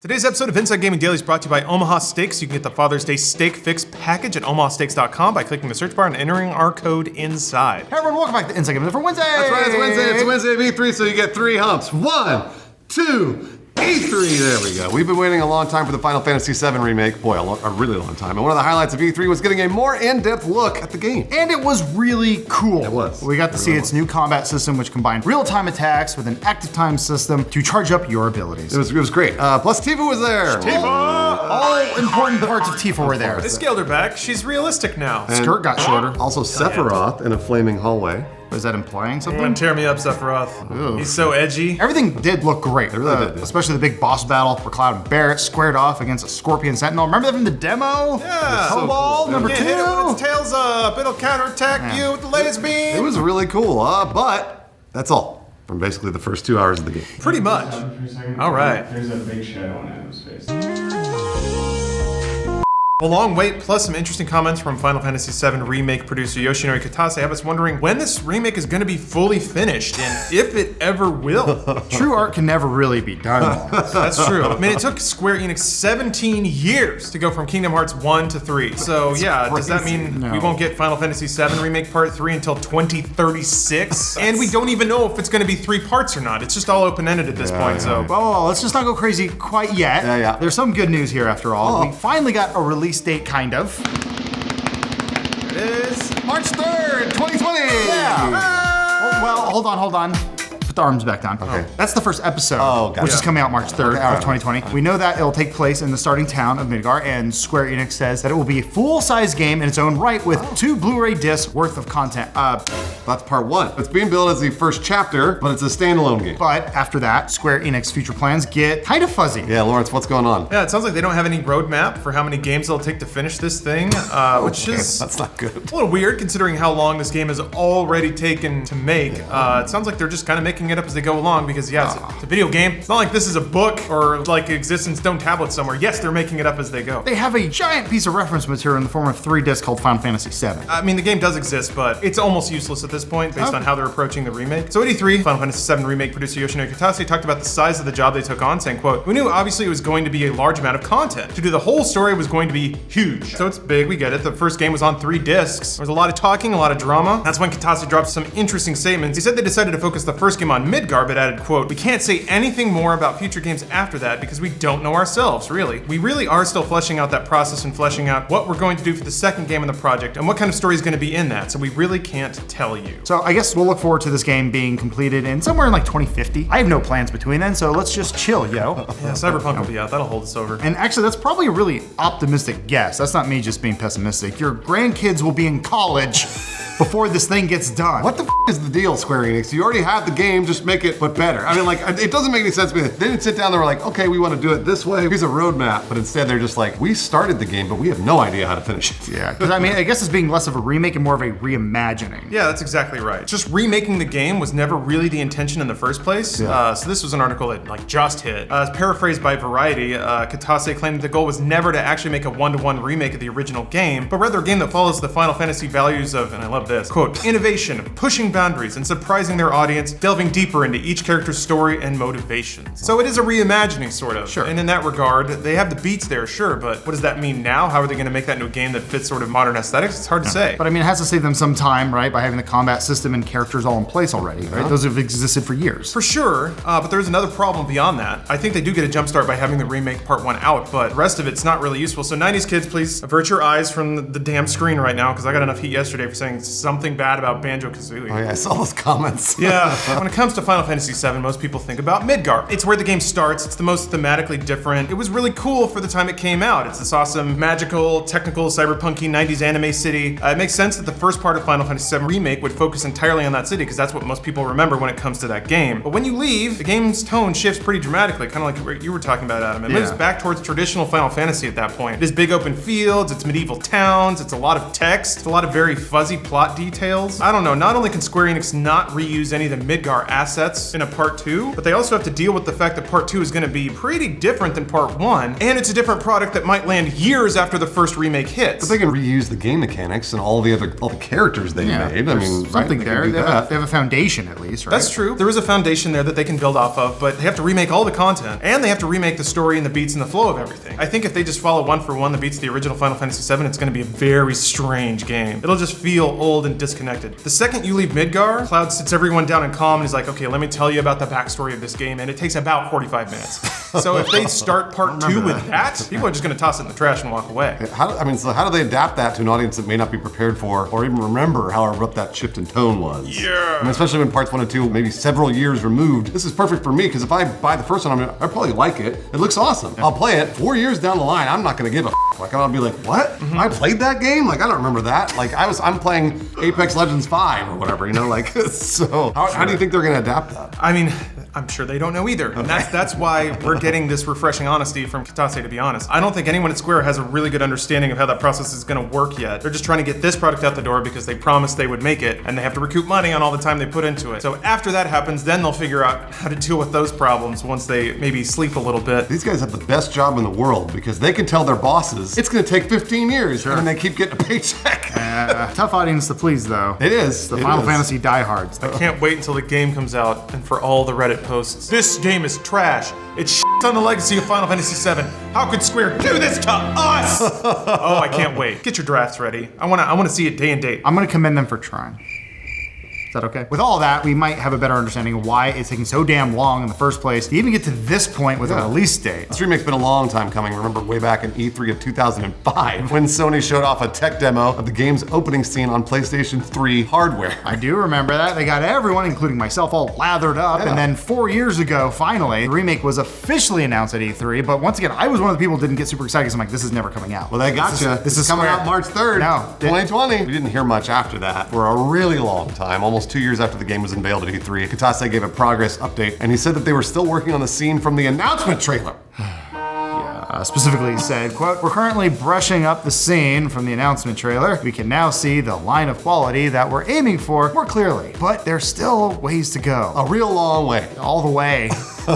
Today's episode of Inside Gaming Daily is brought to you by Omaha Steaks. You can get the Father's Day Steak Fix package at omahasteaks.com by clicking the search bar and entering our code INSIDE. Hey everyone, welcome back to Inside Gaming for Wednesday! That's right, it's Wednesday. It's Wednesday of E3, so you get 3 humps. 1, 2, E3. There we go. We've been waiting a long time for the Final Fantasy VII Remake. Boy, a really long time. And one of the highlights of E3 was getting a more in-depth look at the game. And it was really cool. It was. We got to see its new combat system, which combined real-time attacks with an active time system to charge up your abilities. It was great. Plus, Tifa was there. All important parts of Tifa were there. They scaled her back. She's realistic now. Skirt got shorter. Also, Sephiroth in a flaming hallway. Was that implying something? Don't tear me up, Sephiroth. Ooh. He's so edgy. Everything did look great. It really did. Especially the big boss battle where Cloud and Barrett squared off against a Scorpion Sentinel. Remember that from the demo? Yeah. So ball, cool. number You 2. can't hit it with its tails up. It'll counterattack you with the laser beam. It was really cool, but that's all from basically the first 2 hours of the game. Pretty much. All right. There's a big shadow on Adam's face. A long wait plus some interesting comments from Final Fantasy VII Remake producer Yoshinori Kitase have us wondering when this remake is going to be fully finished and if it ever will. True art can never really be done. That's true. I mean, it took Square Enix 17 years to go from Kingdom Hearts 1 to 3. So yeah, does that mean No. we won't get Final Fantasy VII Remake Part 3 until 2036? And we don't even know if it's going to be 3 parts or not. It's just all open-ended at this point, so... Well, let's just not go crazy quite yet. Yeah. There's some good news here after all. Oh. We finally got a release date, kind of. It is... March 3rd, 2020! Yeah. Well, hold on. Put the arms back down. Okay. That's the first episode, Oh, gotcha. which is coming out March 3rd Okay, all of 2020. We know that it'll take place in the starting town of Midgar, and Square Enix says that it will be a full-size game in its own right with 2 Blu-ray discs worth of content. That's part 1. It's being billed as the first chapter, but it's a standalone game. But after that, Square Enix future plans get kind of fuzzy. Yeah, Lawrence, what's going on? Yeah, it sounds like they don't have any roadmap for how many games it'll take to finish this thing, which is That's not good. a little weird considering how long this game has already taken to make. It sounds like they're just kind of making it up as they go along because, yeah, it's a video game. It's not like this is a book or like exists in stone tablets somewhere. Yes, they're making it up as they go. They have a giant piece of reference material in the form of 3 discs called Final Fantasy VII. I mean, the game does exist, but it's almost useless at this point based on how they're approaching the remake. So at E3, Final Fantasy VII Remake producer Yoshinori Kitase talked about the size of the job they took on, saying, quote, "We knew obviously it was going to be a large amount of content. To do the whole story was going to be huge. So it's big, we get it. The first game was on 3 discs. There was a lot of talking, a lot of drama. That's when Kitase dropped some interesting statements. He said they decided to focus the first game on Midgar, but added, quote, "We can't say anything more about future games after that because we don't know ourselves, really. We really are still fleshing out that process and fleshing out what we're going to do for the second game in the project and what kind of story is going to be in that. So we really can't tell you." So I guess we'll look forward to this game being completed in somewhere in like 2050. I have no plans between then, so let's just chill, yo. Yeah, Cyberpunk will be out. That'll hold us over. And actually, that's probably a really optimistic guess. That's not me just being pessimistic. Your grandkids will be in college before this thing gets done. What the is the deal, Square Enix? You already have the game, just make it but better. I mean, like, it doesn't make any sense to me. They didn't sit down, they were like, okay, we want to do it this way. Here's a roadmap. But instead, they're just like, we started the game, but we have no idea how to finish it. Yeah, because I mean, I guess it's being less of a remake and more of a reimagining. Yeah, that's exactly right. Just remaking the game was never really the intention in the first place. Yeah. So this was an article that like just hit. Paraphrased by Variety, Kitase claimed that the goal was never to actually make a one-to-one remake of the original game, but rather a game that follows the Final Fantasy values of, and I love this, quote, "innovation, pushing boundaries, and surprising their audience, delving deeper into each character's story and motivations." So it is a reimagining, sort of. Sure. And in that regard, they have the beats there, sure, but what does that mean now? How are they going to make that into a game that fits sort of modern aesthetics? It's hard to say. But I mean, it has to save them some time, right? By having the combat system and characters all in place already, right? Those have existed for years. For sure, but there's another problem beyond that. I think they do get a jump start by having the remake part 1 out, but the rest of it's not really useful. So 90s kids, please avert your eyes from the damn screen right now, because I got enough heat yesterday for saying something bad about Banjo-Kazooie. Oh yeah, I saw those comments. Yeah, when it comes to Final Fantasy VII, most people think about Midgar. It's where the game starts, it's the most thematically different. It was really cool for the time it came out. It's this awesome, magical, technical, cyberpunky 90s anime city. It makes sense that the first part of Final Fantasy VII Remake would focus entirely on that city, because that's what most people remember when it comes to that game. But when you leave, the game's tone shifts pretty dramatically, kind of like what you were talking about, Adam. It moves back towards traditional Final Fantasy at that point. It is big open fields, it's medieval towns, it's a lot of text, it's a lot of very fuzzy plot details. I don't know, not only can Square Enix not reuse any of the Midgar assets in a part 2, but they also have to deal with the fact that part 2 is going to be pretty different than part 1, and it's a different product that might land years after the first remake hits. But they can reuse the game mechanics and all the characters they made. I mean, something right? there. They have a foundation at least, right? That's true. There is a foundation there that they can build off of, but they have to remake all the content, and they have to remake the story and the beats and the flow of everything. I think if they just follow one for one the beats of the original Final Fantasy VII, it's going to be a very strange game. It'll just feel old and disconnected. The second you leave Midgar, Cloud sits everyone down in calm and he's like, okay, let me tell you about the backstory of this game, and it takes about 45 minutes. So if they start part 2 with that, people are just going to toss it in the trash and walk away. So how do they adapt that to an audience that may not be prepared for, or even remember how abrupt that shift in tone was? Yeah. I mean, especially when parts 1 and 2, maybe several years removed. This is perfect for me, because if I buy the first one, I probably like it. It looks awesome. I'll play it. 4 years down the line, I'm not going to give a like, I'll be like, what? I played that game? Like, I don't remember that. Like, I'm playing Apex Legends 5 or whatever, you know? Like, so how do you think they're going to adapt that? I mean, I'm sure they don't know either. And that's why we're getting this refreshing honesty from Kitase, to be honest. I don't think anyone at Square has a really good understanding of how that process is going to work yet. They're just trying to get this product out the door because they promised they would make it, and they have to recoup money on all the time they put into it. So after that happens, then they'll figure out how to deal with those problems once they maybe sleep a little bit. These guys have the best job in the world because they can tell their bosses it's going to take 15 years, and they keep getting a paycheck. Tough audience to please, though. It is. The Final Fantasy diehards. I can't wait until the game comes out and for all the Reddit posts. This game is trash. It's shit on the legacy of Final Fantasy VII. How could Square do this to us? Oh, I can't wait. Get your drafts ready. I wanna see it day and date. I'm gonna commend them for trying. Is that okay? With all that, we might have a better understanding of why it's taking so damn long in the first place to even get to this point with a release date. This remake's been a long time coming. Remember way back in E3 of 2005 when Sony showed off a tech demo of the game's opening scene on PlayStation 3 hardware. I do remember that. They got everyone, including myself, all lathered up. And then 4 years ago, finally, the remake was officially announced at E3. But once again, I was one of the people who didn't get super excited because I'm like, this is never coming out. Well, they got you. This is coming Square. out March 3rd, No. 2020. We didn't hear much after that for a really long time, almost 2 years after the game was unveiled at E3. Kitase gave a progress update, and he said that they were still working on the scene from the announcement trailer. Specifically said, quote, "We're currently brushing up the scene from the announcement trailer. We can now see the line of quality that we're aiming for more clearly, but there's still ways to go." A real long way. All the way.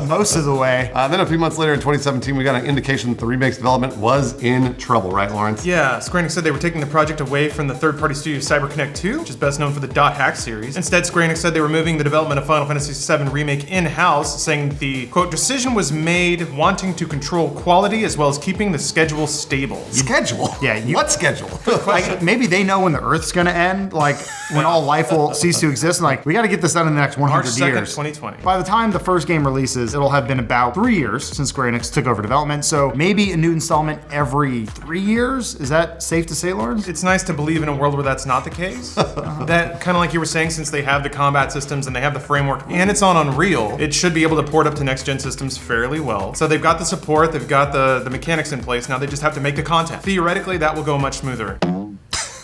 Most of the way. Then a few months later in 2017, we got an indication that the remake's development was in trouble, right, Lawrence? Yeah, Square Enix said they were taking the project away from the third-party studio CyberConnect 2, which is best known for the Dot Hack series. Instead, Square Enix said they were moving the development of Final Fantasy VII Remake in-house, saying the, quote, "decision was made wanting to control quality as well as keeping the schedule stable." Schedule? Yeah, What schedule? Like, maybe they know when the Earth's gonna end, like when all life will cease to exist, and like, we gotta get this done in the next 100 March 2nd, years. 2020. By the time the first game releases, it'll have been about 3 years since Square Enix took over development, so maybe a new installment every 3 years? Is that safe to say, Lawrence? It's nice to believe in a world where that's not the case. That, kind of like you were saying, since they have the combat systems and they have the framework and it's on Unreal, it should be able to port up to next-gen systems fairly well. So they've got the support, they've got the mechanics in place, now they just have to make the content. Theoretically, that will go much smoother.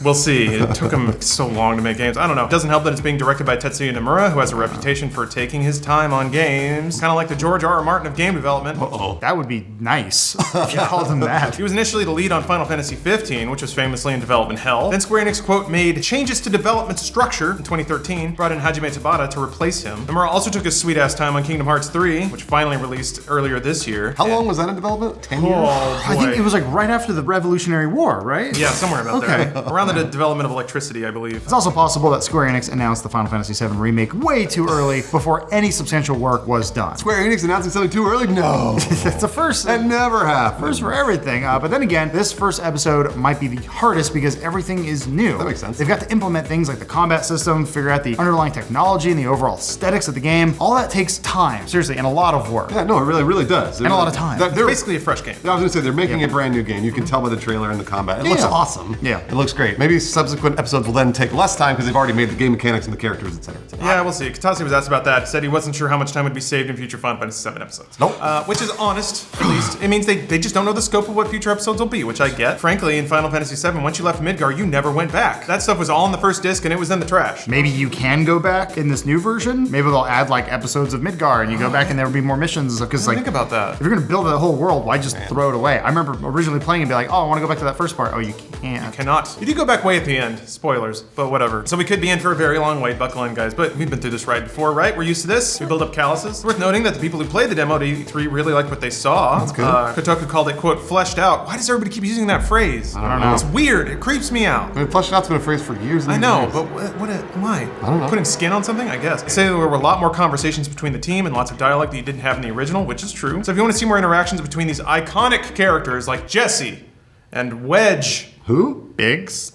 We'll see. It took him so long to make games. I don't know. It doesn't help that it's being directed by Tetsuya Nomura, who has a reputation for taking his time on games. Kind of like the George R.R. Martin of game development. That would be nice if you called him that. He was initially the lead on Final Fantasy XV, which was famously in development hell. Then Square Enix, quote, made changes to development structure in 2013, brought in Hajime Tabata to replace him. Nomura also took his sweet-ass time on Kingdom Hearts 3, which finally released earlier this year. How long was that in development? 10 years? Oh, boy. I think it was like right after the Revolutionary War, right? Yeah, somewhere about there. Around the development of electricity, I believe. It's also possible that Square Enix announced the Final Fantasy VII Remake way too early before any substantial work was done. Square Enix announcing something too early? No. It's a first. That never happened. First for everything. But then again, this first episode might be the hardest because everything is new. That makes sense. They've got to implement things like the combat system, figure out the underlying technology and the overall aesthetics of the game. All that takes time, seriously, and a lot of work. Yeah, no, it really does. And a lot of time. It's basically a fresh game. I was gonna say, they're making a brand new game. You can tell by the trailer and the combat. It looks awesome. Yeah. It looks great. Maybe subsequent episodes will then take less time because they've already made the game mechanics and the characters, etc. Yeah, we'll see. Kitase was asked about that. He said he wasn't sure how much time would be saved in future Final Fantasy VII episodes. Nope. Which is honest, at least. It means they just don't know the scope of what future episodes will be, which I get. Frankly, in Final Fantasy VII, once you left Midgar, you never went back. That stuff was all in the first disc and it was in the trash. Maybe you can go back in this new version. Maybe they'll add like episodes of Midgar and you go back and there will be more missions. Because like, think about that. If you're gonna build the whole world, why just throw it away? I remember originally playing and be like, oh, I want to go back to that first part. Oh, you can't. Cannot. You do go back way at the end. Spoilers, but whatever. So we could be in for a very long wait. Buckle in, guys. But we've been through this ride before, right? We're used to this. We build up calluses. It's worth noting that the people who played the demo at E3 really liked what they saw. That's good. Kotaku called it, quote, fleshed out. Why does everybody keep using that phrase? I don't know. It's weird. It creeps me out. I mean, fleshed out's been a phrase for years and I know, years. but why? I don't know. Putting skin on something? I guess. They say there were a lot more conversations between the team and lots of dialogue that you didn't have in the original, which is true. So if you want to see more interactions between these iconic characters like Jesse and Wedge. Who? Biggs?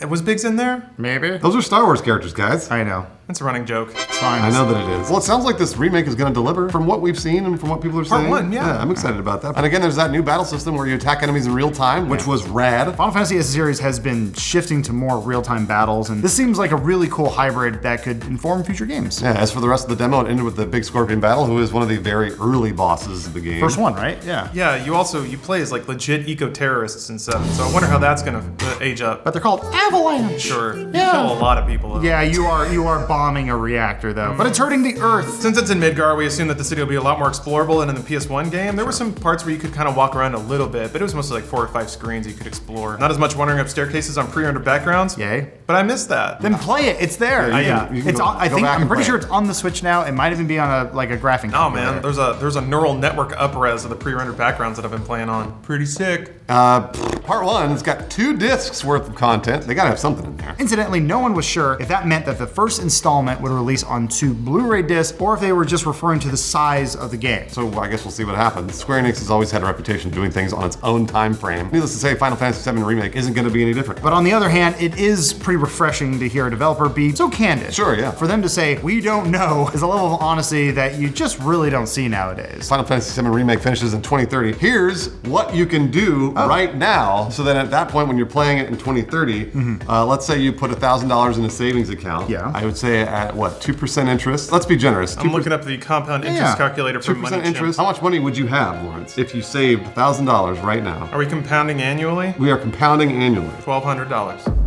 Was Biggs in there? Maybe? Those are Star Wars characters, guys. I know. That's a running joke. It's fine. I know that it is. Well, it sounds like this remake is going to deliver from what we've seen and from what people are Part saying. one, yeah. I'm excited about that. And again, there's that new battle system where you attack enemies in real time, which was rad. Final Fantasy as a series has been shifting to more real-time battles, and this seems like a really cool hybrid that could inform future games. Yeah, as for the rest of the demo, it ended with the big scorpion battle, who is one of the very early bosses of the game. First one, right? Yeah. Yeah, you play as like legit eco-terrorists in 7, so I wonder how that's gonna age up. But they're called Avalanche. Sure. You Yeah. kill a lot of people though. Yeah, you are bombing a reactor though, but it's hurting the Earth. Since it's in Midgar, we assume that the city will be a lot more explorable than in the PS1 game. There were some parts where you could kind of walk around a little bit, but it was mostly like 4 or 5 screens you could explore. Not as much wandering up staircases on pre-rendered backgrounds. Yay. But I missed that. Then play it. It's there. Yeah, you can It's go- on, I go think back I'm and pretty play sure it. it's on the Switch now. It might even be on a graphing Oh calculator. man, there's a neural network up-res of the pre-rendered backgrounds that I've been playing on. Pretty sick. Part 1, it's got 2 discs worth of content. They gotta have something in there. Incidentally, no one was sure if that meant that the first installment would release on 2 Blu-ray discs or if they were just referring to the size of the game. So I guess we'll see what happens. Square Enix has always had a reputation of doing things on its own time frame. Needless to say, Final Fantasy VII Remake isn't going to be any different. But on the other hand, it is pretty refreshing to hear a developer be so candid. Sure, yeah. For them to say, we don't know, is a level of honesty that you just really don't see nowadays. Final Fantasy VII Remake finishes in 2030. Here's what you can do right now, so that at that point when you're playing it in 2030, let's say you put $1,000 in a savings account. Yeah. I would say at what, 2% interest? Let's be generous. I'm looking up the compound interest calculator for 2% Money interest. Chimps. How much money would you have, Lawrence, if you saved $1,000 right now? Are we compounding annually? We are compounding annually. $1,200.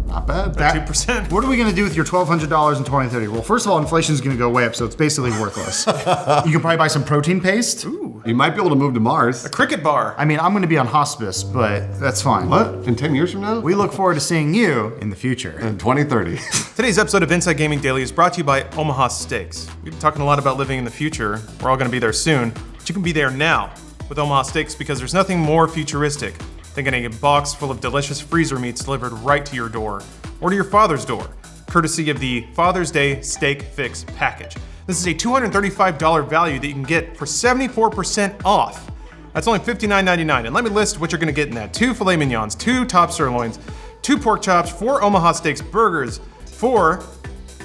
Not bad. 2%. What are we going to do with your $1,200 in 2030? Well, first of all, inflation is going to go way up, so it's basically worthless. You can probably buy some protein paste. You might be able to move to Mars. Cricket bar. I mean, I'm going to be on hospice, but that's fine. What? In 10 years from now? We look forward to seeing you in the future. In 2030. Today's episode of Inside Gaming Daily is brought to you by Omaha Steaks. We've been talking a lot about living in the future. We're all going to be there soon, but you can be there now with Omaha Steaks because there's nothing more futuristic than getting a box full of delicious freezer meats delivered right to your door or to your father's door, courtesy of the Father's Day Steak Fix package. This is a $235 value that you can get for 74% off. That's only $59.99. And let me list what you're gonna get in that. 2 filet mignons, 2 top sirloins, 2 pork chops, 4 Omaha Steaks burgers, 4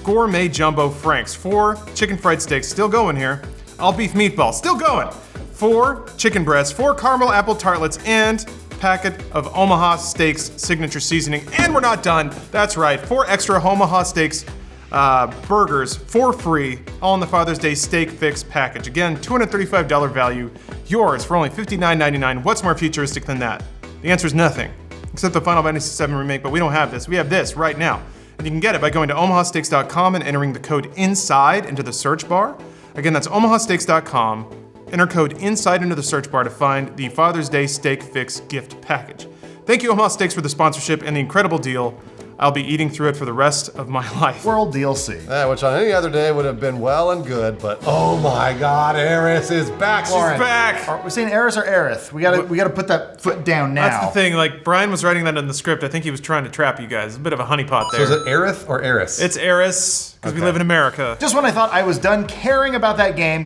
gourmet jumbo franks, 4 chicken fried steaks, still going here, all beef meatballs, still going, 4 chicken breasts, 4 caramel apple tartlets, and packet of Omaha Steaks signature seasoning. And we're not done. That's right, 4 extra Omaha Steaks burgers for free, all in the Father's Day Steak Fix package. Again, $235 value, yours for only $59.99. What's more futuristic than that? The answer is nothing, except the Final Fantasy VII Remake, but we don't have this. We have this right now. And you can get it by going to omahasteaks.com and entering the code INSIDE into the search bar. Again, that's omahasteaks.com. Enter code INSIDE into the search bar to find the Father's Day Steak Fix gift package. Thank you, Omaha Steaks, for the sponsorship and the incredible deal. I'll be eating through it for the rest of my life. World DLC. Which on any other day would have been well and good, but oh my God, Eris is back, She's Lauren. back! Are we saying Eris or Aerith? We gotta put that foot down now. That's the thing, like, Brian was writing that in the script. I think he was trying to trap you guys. A bit of a honeypot So there. is it Aerith or Eris? It's Eris, because we live in America. Just when I thought I was done caring about that game,